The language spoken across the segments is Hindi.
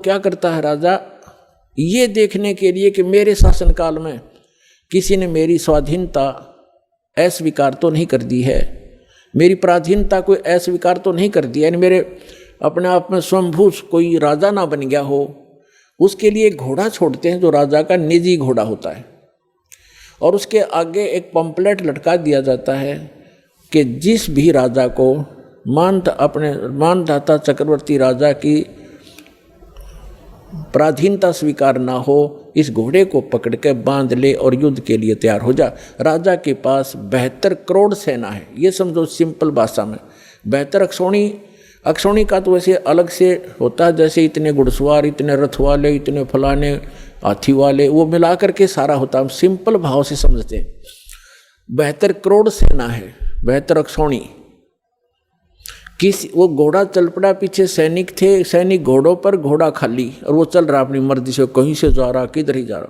क्या करता है राजा, ये देखने के लिए कि मेरे शासनकाल में किसी ने मेरी स्वाधीनता अस्वीकार तो नहीं कर दी है, मेरी पराधीनता को अस्वीकार तो नहीं कर दिया, यानी मेरे अपने आप में स्वयंभू कोई राजा ना बन गया हो। उसके लिए एक घोड़ा छोड़ते हैं जो राजा का निजी घोड़ा होता है, और उसके आगे एक पंपलेट लटका दिया जाता है कि जिस भी राजा को मानधाता चक्रवर्ती राजा की पराधीनता स्वीकार ना हो, इस घोड़े को पकड़ के बांध ले और युद्ध के लिए तैयार हो जा। राजा के पास 72 करोड़ सेना है, ये समझो सिंपल भाषा में। 72 अक्षौणी का तो वैसे अलग से होता है, जैसे इतने घुड़सवार, इतने रथ वाले, इतने फलाने हाथी वाले, वो मिला करके सारा होता है। हम सिंपल भाव से समझते हैं। 72 करोड़ सेना है, 72 अक्षौणी। वो घोड़ा चल पड़ा, पीछे सैनिक थे, सैनिक घोड़ों पर, घोड़ा खाली, और वो चल रहा अपनी मर्जी से, कहीं से जा रहा, किधर ही जा रहा।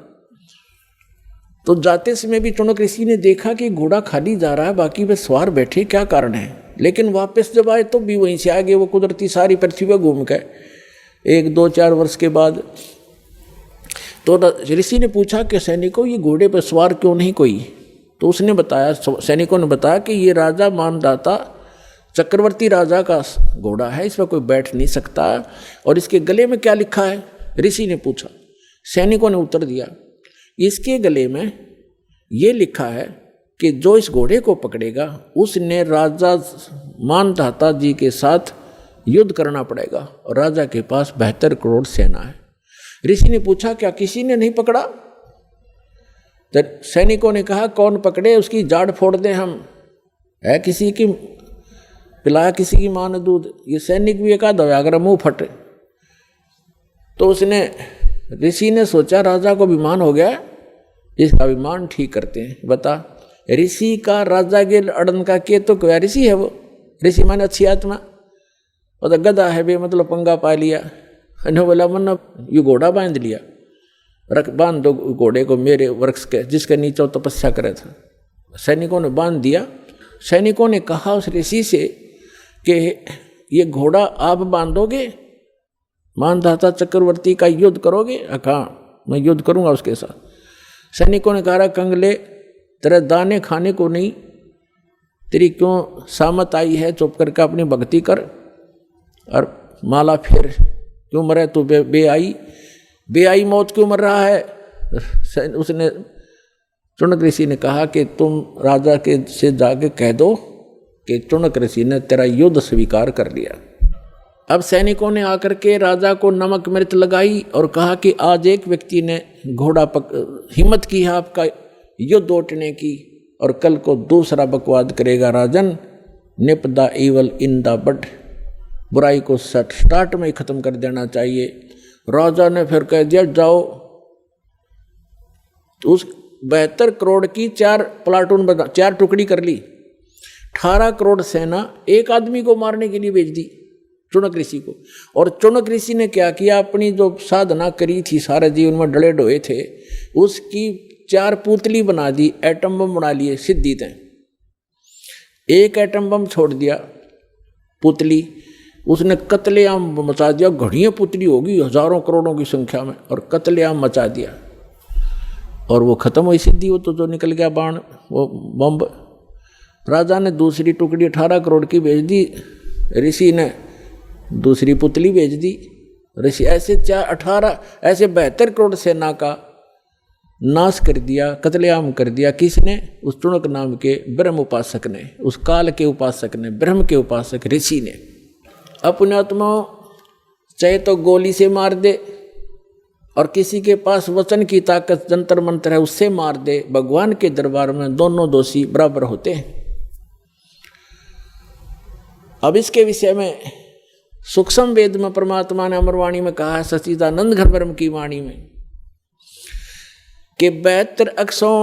तो जाते समय भी चौनक ऋषि ने देखा कि घोड़ा खाली जा रहा है, बाकी वे सवार बैठे, क्या कारण है। लेकिन वापस जब आए तो भी वहीं से आगे वो कुदरती सारी पृथ्वी पर घूम के 1, 2, 4 वर्ष के बाद तो ऋषि ने पूछा कि सैनिकों ये घोड़े पर सवार क्यों नहीं कोई। तो उसने बताया, सैनिकों ने बताया कि ये राजा मानधाता चक्रवर्ती राजा का घोड़ा है, इस पर कोई बैठ नहीं सकता। और इसके गले में क्या लिखा है, ऋषि ने पूछा। सैनिकों ने उत्तर दिया, इसके गले में ये लिखा है कि जो इस घोड़े को पकड़ेगा उसने राजा मानधाता जी के साथ युद्ध करना पड़ेगा, और राजा के पास 72 करोड़ सेना है। ऋषि ने पूछा, क्या किसी ने नहीं पकड़ा। तो सैनिकों ने कहा, कौन पकड़े, उसकी जाड़ फोड़ दें हम, है किसी की पिलाया किसी की मां ने दूध। ये सैनिक भी एक आधा अगर मुंह फटे। तो उसने ऋषि ने सोचा राजा को अभिमान हो गया, इसका अभिमान ठीक करते हैं। बता, ऋषि का राजा के अड़न का के तो क्या ऋषि है वो, ऋषि माने अच्छी आत्मा, और तो गधा है बे, मतलब पंगा पा लिया। बोला मन यू घोड़ा बांध लिया, रख बांध दो घोड़े को मेरे वृक्ष के जिसके नीचे तपस्या करे था। सैनिकों ने बांध दिया। सैनिकों ने कहा उस ऋषि से कि ये घोड़ा आप बांधोगे, मानधाता चक्रवर्ती का युद्ध करोगे। कहा मैं युद्ध करूंगा उसके साथ। सैनिकों ने कहा, कंगले तेरे दाने खाने को नहीं, तेरी क्यों सामत आई है, चुप करके अपनी भक्ति कर और माला फेर, क्यों मरे तू बेआई मौत क्यों मर रहा है। उसने चौनक ऋषि ने कहा कि तुम राजा के से जाके कह दो कि चौनक ऋषि ने तेरा युद्ध स्वीकार कर लिया। अब सैनिकों ने आकर के राजा को नमक मिर्च लगाई और कहा कि आज एक व्यक्ति ने हिम्मत की है आपका युद्ध उठने की, और कल को दूसरा बकवाद करेगा। Rajan, nip the evil in the bud, बुराई को स्टार्ट में ही खत्म कर देना चाहिए। राजा ने फिर कह दिया जाओ। तो उस 72 करोड़ की 4 प्लाटून 4 टुकड़ी कर ली। 18 करोड़ सेना एक आदमी को मारने के लिए भेज दी, चौनक ऋषि को। और चौनक ऋषि ने क्या किया, अपनी जो साधना करी थी, सारे जीवन में डले डोए थे, उसकी 4 पुतली बना दी, एटम बम बना लिए सिद्धि तय। एक एटम बम छोड़ दिया पुतली, उसने कत्लेआम मचा दिया। घड़ियाँ पुतली होगी हजारों करोड़ों की संख्या में, और कत्लेआम मचा दिया। और वो खत्म हुई सिद्धि, वो तो जो निकल गया बाण, वो बम। राजा ने दूसरी टुकड़ी 18 करोड़ की भेज दी, ऋषि ने दूसरी पुतली भेज दी। ऋषि ऐसे 72 करोड़ सेना का नाश कर दिया, कत्लेआम कर दिया। किसने? उस चौनक नाम के ब्रह्म उपासक ने, उस काल के उपासक ने, ब्रह्म के उपासक ऋषि ने। अपने आत्मा चाहे तो गोली से मार दे, और किसी के पास वचन की ताकत जंतर मंत्र है उससे मार दे, भगवान के दरबार में दोनों दोषी बराबर होते हैं। अब इसके विषय में सूक्ष्म वेद में परमात्मा ने अमरवाणी में कहा है, सच्चिदानंद घन ब्रह्म की वाणी में, कि 72 अक्षौं